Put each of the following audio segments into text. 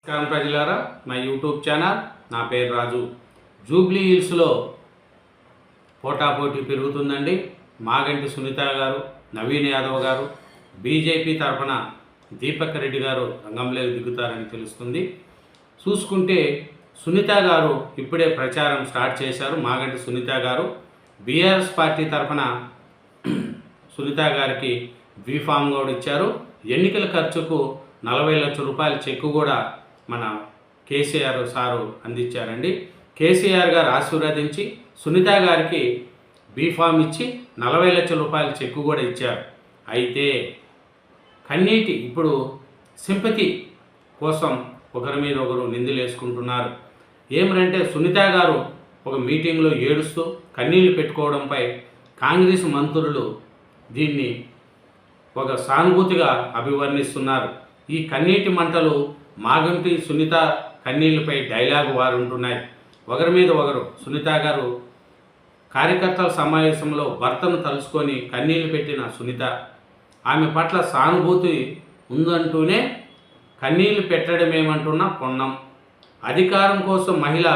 నమస్కారం ప్రజలారా, నా యూట్యూబ్ ఛానల్, నా పేరు రాజు. జూబ్లీ హిల్స్లో పోటాపోటీ పెరుగుతుందండి. మాగంటి సునీత గారు, నవీన్ యాదవ్ గారు, బీజేపీ తరఫున దీపక్ రెడ్డి గారు రంగంలోకి దిగుతారని తెలుస్తుంది. చూసుకుంటే సునీత గారు ఇప్పుడే ప్రచారం స్టార్ట్ చేశారు. మాగంటి సునీత గారు బీఆర్ఎస్ పార్టీ తరఫున సునీత గారికి బీఫామ్ కూడా ఇచ్చారు. ఎన్నికల ఖర్చుకు 40 లక్షల రూపాయల చెక్కు కూడా మన కేసీఆర్ సారు అందించారండి. కేసీఆర్ గారు ఆశీర్వదించి సునీత గారికి బీఫామ్ ఇచ్చి 40 లక్షల రూపాయల చెక్కు కూడా ఇచ్చారు. అయితే కన్నీటి ఇప్పుడు సింపతి కోసం ఒకరి మీద ఒకరు నిందలు వేసుకుంటున్నారు. ఏమంటే సునీత గారు ఒక మీటింగ్లో ఏడుస్తూ కన్నీళ్లు పెట్టుకోవడంపై కాంగ్రెస్ మంత్రులు దీన్ని ఒక సానుభూతిగా అభివర్ణిస్తున్నారు. ఈ కన్నీటి మంటలు మాగంటి సునీత కన్నీళ్లపై డైలాగు వారుంటున్నాయి. ఒకరి మీద ఒకరు. సునీత గారు కార్యకర్తల సమావేశంలో భర్తను తలుచుకొని కన్నీళ్లు పెట్టిన సునీత, ఆమె పట్ల సానుభూతి ఉందంటూనే కన్నీళ్లు పెట్టడమేమంటున్న పొన్నం. అధికారం కోసం మహిళ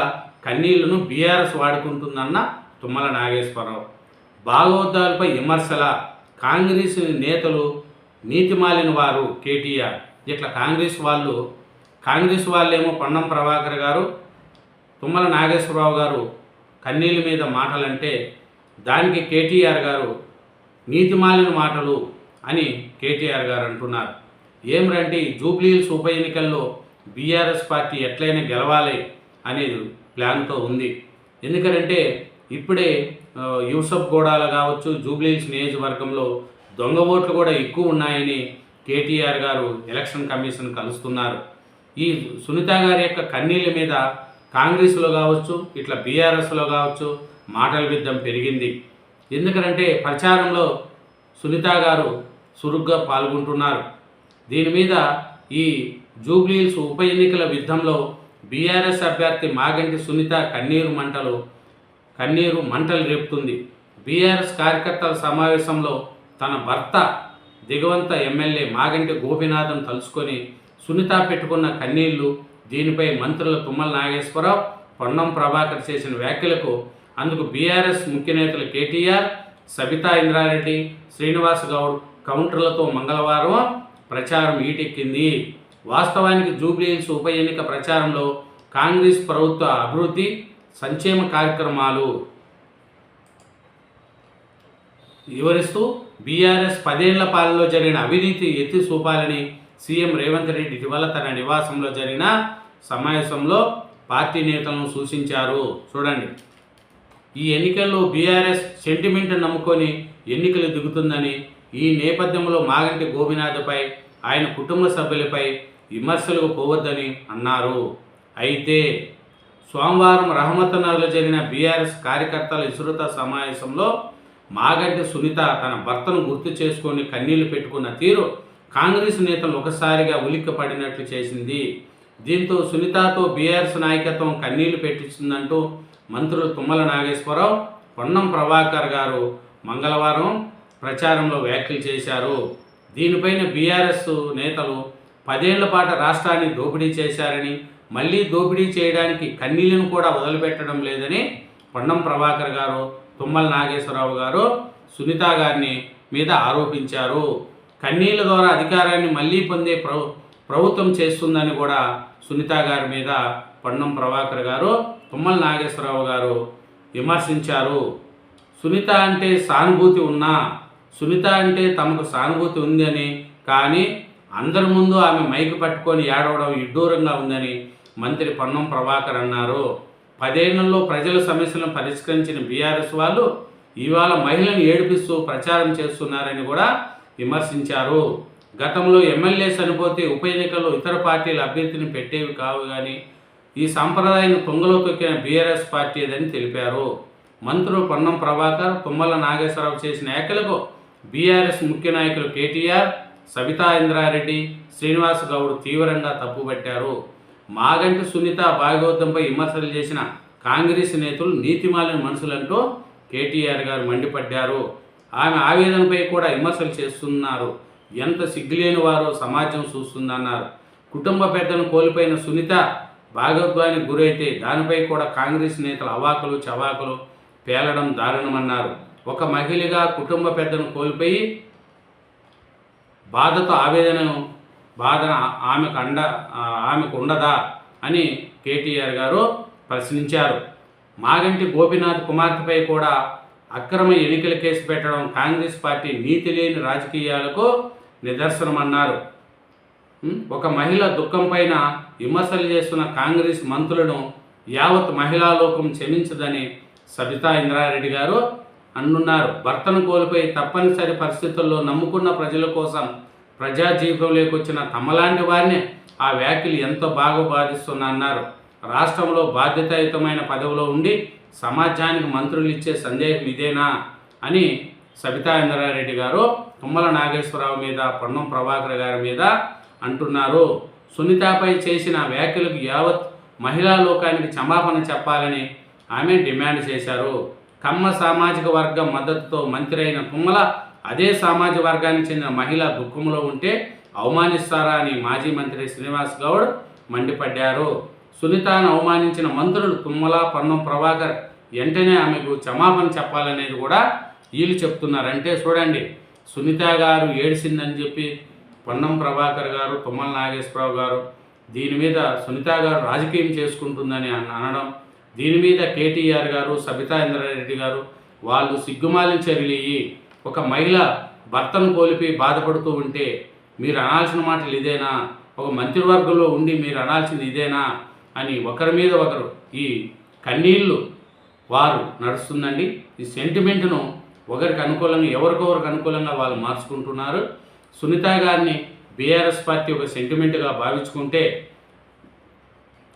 కన్నీళ్లను బీఆర్ఎస్ వాడుకుంటుందన్న తుమ్మల నాగేశ్వరరావు. భాగవతాలపై విమర్శల కాంగ్రెస్ నేతలు నీతిమాలిన వారు కేటీఆర్. ఇట్లా కాంగ్రెస్ వాళ్ళేమో పొన్నం ప్రభాకర్ గారు, తుమ్మల నాగేశ్వరరావు గారు కన్నీళ్ళ మీద మాటలంటే దానికి కేటీఆర్ గారు నీతిమాలిన మాటలు అని కేటీఆర్ గారు అంటున్నారు. ఏమిరంటే జూబ్లీ హిల్స్ ఉప ఎన్నికల్లో బీఆర్ఎస్ పార్టీ ఎట్లయినా గెలవాలి అనేది ప్లాన్తో ఉంది. ఎందుకంటే ఇప్పుడే యూసఫ్ గూడాల కావచ్చు, జూబ్లీ హిల్స్ నియోజకవర్గంలో దొంగ ఓట్లు కూడా ఎక్కువ ఉన్నాయని కేటీఆర్ గారు ఎలక్షన్ కమిషన్ కలుస్తున్నారు. ఈ సునీత గారి యొక్క కన్నీళ్ళ మీద కాంగ్రెస్లో కావచ్చు, ఇట్లా బీఆర్ఎస్లో కావచ్చు మాటల యుద్ధం పెరిగింది. ఎందుకంటే ప్రచారంలో సునీత గారు చురుగ్గా పాల్గొంటున్నారు. దీని మీద ఈ జూబ్లీ హిల్స్ ఉప ఎన్నికల యుద్ధంలో బీఆర్ఎస్ అభ్యర్థి మాగంటి సునీత కన్నీరు మంటలు రేపుతుంది. బీఆర్ఎస్ కార్యకర్తల సమావేశంలో తన భర్త దిగవంత ఎమ్మెల్యే మాగంటి గోపీనాథం తలుచుకొని సునీత పెట్టుకున్న కన్నీళ్లు. దీనిపై మంత్రుల తుమ్మల నాగేశ్వరరావు, పొన్నం ప్రభాకర్ చేసిన వ్యాఖ్యలకు అందుకు బీఆర్ఎస్ ముఖ్య నేతలు కేటీఆర్, సబితా ఇంద్రారెడ్డి, శ్రీనివాస్ గౌడ్ కౌంటర్లతో మంగళవారం ప్రచారం ఈటెక్కింది. వాస్తవానికి జూబ్లీ హిల్స్ ఉప ఎన్నిక ప్రచారంలో కాంగ్రెస్ ప్రభుత్వ అభివృద్ధి సంక్షేమ కార్యక్రమాలు వివరిస్తూ బీఆర్ఎస్ 10 ఏళ్ల పాలనలో జరిగిన అవినీతి ఎత్తి చూపాలని సీఎం రేవంత్ రెడ్డి ఇటీవల తన నివాసంలో జరిగిన సమావేశంలో పార్టీ నేతలను సూచించారు. చూడండి, ఈ ఎన్నికల్లో బీఆర్ఎస్ సెంటిమెంట్ నమ్ముకొని ఎన్నికలు దిగుతుందని, ఈ నేపథ్యంలో మాగంటి గోపీనాథ్పై ఆయన కుటుంబ సభ్యులపై విమర్శలకు పోవద్దని అన్నారు. అయితే సోమవారం రహమత్నగర్లో జరిగిన బీఆర్ఎస్ కార్యకర్తల విస్తృత సమావేశంలో మాగంటి సునీత తన భర్తను గుర్తు చేసుకొని కన్నీళ్లు పెట్టుకున్న తీరు కాంగ్రెస్ నేతలు ఒకసారిగా ఉలిక్కిపడినట్లు చేసింది. దీంతో సునీతతో బీఆర్ఎస్ నాయకత్వం కన్నీళ్లు పెట్టించిందంటూ మంత్రులు తుమ్మల నాగేశ్వరరావు, పొన్నం ప్రభాకర్ గారు మంగళవారం ప్రచారంలో వ్యాఖ్యలు చేశారు. దీనిపైన బీఆర్ఎస్ నేతలు 10 ఏళ్ల పాటు రాష్ట్రాన్ని దోపిడీ చేశారని, మళ్ళీ దోపిడీ చేయడానికి కన్నీళ్లను కూడా వదిలిపెట్టడం లేదని పొన్నం ప్రభాకర్ గారు, తుమ్మల నాగేశ్వరరావు గారు సునీత గారిని మీద ఆరోపించారు. కన్నీళ్ల ద్వారా అధికారాన్ని మళ్ళీ పొందే ప్రభుత్వం చేస్తుందని కూడా సునీత గారి మీద పొన్నం ప్రభాకర్ గారు, తుమ్మల నాగేశ్వరరావు గారు విమర్శించారు. సునీత అంటే సానుభూతి ఉన్నా, సునీత అంటే తమకు సానుభూతి ఉందని, కానీ అందరి ముందు ఆమె మైకు పట్టుకొని ఏడవడం విడ్డూరంగా ఉందని మంత్రి పొన్నం ప్రభాకర్ అన్నారు. 10 ఏళ్లలో ప్రజల సమస్యలను పరిష్కరించిన బీఆర్ఎస్ వాళ్ళు ఇవాళ మహిళలను ఏడిపిస్తూ ప్రచారం చేస్తున్నారని కూడా విమర్శించారు. గతంలో ఎమ్మెల్యే చనిపోతే ఉప ఎన్నికల్లో ఇతర పార్టీల అభ్యర్థిని పెట్టేవి కావు, కానీ ఈ సంప్రదాయాన్ని తుంగలో తొక్కిన బీఆర్ఎస్ పార్టీ అదని తెలిపారు. మంత్రులు పొన్నం ప్రభాకర్, తుమ్మల నాగేశ్వరరావు చేసిన వ్యాఖ్యలకు బీఆర్ఎస్ ముఖ్య నాయకులు కేటీఆర్, సబితా ఇంద్రారెడ్డి, శ్రీనివాస్ గౌడ్ తీవ్రంగా తప్పుపట్టారు. మాగంటి సునీత భాగవతంపై విమర్శలు చేసిన కాంగ్రెస్ నేతలు నీతిమాలిన మనుషులంటూ కేటీఆర్ గారు మండిపడ్డారు. ఆమె ఆవేదనపై కూడా విమర్శలు చేస్తున్నారు. ఎంత సిగ్గులేని వారో సమాజం చూస్తుందన్నారు. కుటుంబ పెద్దను కోల్పోయిన సునీత భాగోద్వానికి గురైతే దానిపై కూడా కాంగ్రెస్ నేతలు అవాకులు చవాకులు పేలడం దారుణమన్నారు. ఒక మహిళగా కుటుంబ పెద్దను కోల్పోయి బాధతో బాధన ఆమెకు ఉండదా అని కేటీఆర్ గారు ప్రశ్నించారు. మాగంటి గోపీనాథ్ కుమార్తెపై కూడా అక్రమ ఎన్నికల కేసు పెట్టడం కాంగ్రెస్ పార్టీ నీతి లేని రాజకీయాలకు నిదర్శనమన్నారు. ఒక మహిళ దుఃఖం పైన విమర్శలు చేస్తున్న కాంగ్రెస్ మంత్రులను యావత్ మహిళా లోకం క్షమించదని సబితా ఇంద్రారెడ్డి గారు అంటున్నారు. భర్తను కోల్పోయి తప్పనిసరి పరిస్థితుల్లో నమ్ముకున్న ప్రజల కోసం ప్రజా జీవితంలోకి వచ్చిన తమలాంటి వారిని ఆ వ్యాఖ్యలు ఎంతో బాగా బాధిస్తున్నారు. రాష్ట్రంలో బాధ్యతాయుతమైన పదవిలో ఉండి సమాజానికి మంత్రులు ఇచ్చే సందేహం ఇదేనా అని సబితా ఇంద్రారెడ్డి గారు తుమ్మల నాగేశ్వరరావు మీద, పొన్నం ప్రభాకర్ గారి మీద అంటున్నారు. సునీతపై చేసిన వ్యాఖ్యలకు యావత్ మహిళా లోకానికి క్షమాపణ చెప్పాలని ఆమె డిమాండ్ చేశారు. కమ్మ సామాజిక వర్గం మద్దతుతో మంత్రి అయిన తుమ్మల అదే సామాజిక వర్గానికి చెందిన మహిళ దుఃఖంలో ఉంటే అవమానిస్తారా అని మాజీ మంత్రి శ్రీనివాస్ గౌడ్ మండిపడ్డారు. సునీతను అవమానించిన మంత్రులు తుమ్మల, పొన్నం ప్రభాకర్ వెంటనే ఆమెకు క్షమాపణ చెప్పాలనేది కూడా వీళ్ళు చెప్తున్నారు. అంటే చూడండి, సునీత గారు ఏడిసిందని చెప్పి పొన్నం ప్రభాకర్ గారు, తుమ్మల నాగేశ్వరరావు గారు దీని మీద సునీత గారు రాజకీయం చేసుకుంటుందని అనడం, దీని మీద కేటీఆర్ గారు, సబితా ఇంద్రారెడ్డి గారు వాళ్ళు సిగ్గుమాలిన చర్యలు. ఒక మహిళ భర్తను కోల్పి బాధపడుతూ ఉంటే మీరు అనాల్సిన మాటలు ఇదేనా? ఒక మంత్రివర్గంలో ఉండి మీరు అనాల్సింది ఇదేనా అని ఒకరి మీద ఒకరు ఈ కన్నీళ్ళు వారు నడుస్తుందండి. ఈ సెంటిమెంట్ను ఒకరికి అనుకూలంగా ఎవరికొకరికి అనుకూలంగా వాళ్ళు మార్చుకుంటున్నారు. సునీత గారిని బీఆర్ఎస్ పార్టీ ఒక సెంటిమెంట్గా భావించుకుంటే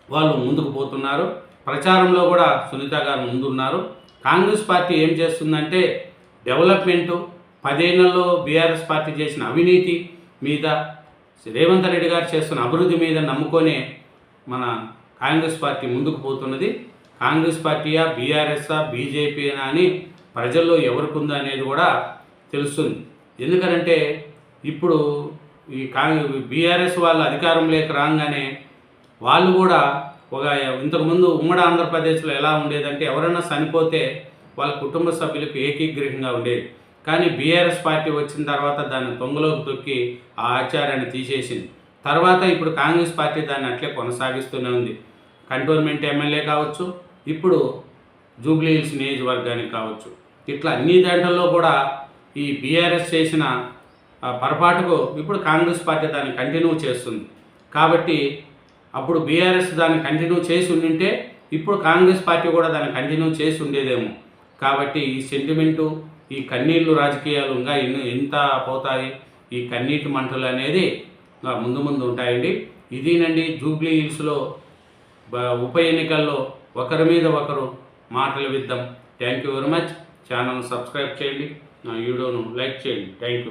వాళ్ళు ముందుకు పోతున్నారు. ప్రచారంలో కూడా సునీత గారు ముందున్నారు. కాంగ్రెస్ పార్టీ ఏం చేస్తుందంటే డెవలప్మెంటు 10 ఏళ్లలో బీఆర్ఎస్ పార్టీ చేసిన అవినీతి మీద, రేవంత్ రెడ్డి గారు చేస్తున్న అభివృద్ధి మీద నమ్ముకొనే మన కాంగ్రెస్ పార్టీ ముందుకు పోతున్నది. కాంగ్రెస్ పార్టీయా, బీఆర్ఎస్ఆ, బీజేపీనా అని ప్రజల్లో ఎవరికి ఉందా అనేది కూడా తెలుస్తుంది. ఎందుకంటే ఇప్పుడు ఈ బీఆర్ఎస్ వాళ్ళు అధికారంలోకి రాగానే వాళ్ళు కూడా ఇంతకుముందు ఉమ్మడి ఆంధ్రప్రదేశ్లో ఎలా ఉండేదంటే ఎవరైనా చనిపోతే వాళ్ళ కుటుంబ సభ్యులకు ఏకీగ్రహంగా ఉండేది. కానీ బీఆర్ఎస్ పార్టీ వచ్చిన తర్వాత దాన్ని తొంగలోకి తొక్కి ఆ ఆచారాన్ని తీసేసింది. తర్వాత ఇప్పుడు కాంగ్రెస్ పార్టీ దాన్ని అట్లే కొనసాగిస్తూనే ఉంది. కంటోన్మెంట్ ఎమ్మెల్యే కావచ్చు, ఇప్పుడు జూబ్లీ హిల్స్ నియోజకవర్గానికి కావచ్చు, ఇట్లా అన్ని దాంట్లో కూడా ఈ బీఆర్ఎస్ చేసిన పొరపాటుకు ఇప్పుడు కాంగ్రెస్ పార్టీ దాన్ని కంటిన్యూ చేస్తుంది. కాబట్టి అప్పుడు బీఆర్ఎస్ దాన్ని కంటిన్యూ చేసి ఉండింటే ఇప్పుడు కాంగ్రెస్ పార్టీ కూడా దాన్ని కంటిన్యూ చేసి ఉండేదేమో. కాబట్టి ఈ సెంటిమెంటు, ఈ కన్నీళ్ళు రాజకీయాలు ఇంకా ఎంత పోతాయి, ఈ కన్నీటి మంటలు అనేది ముందు ఉంటాయండి. ఇదేనండి జూబ్లీ హిల్స్లో ఉప ఎన్నికల్లో ఒకరి మీద ఒకరు మాటలు విద్దాం. Thank you very much. ఛానల్ను సబ్స్క్రైబ్ చేయండి, నా వీడియోను లైక్ చేయండి. Thank you.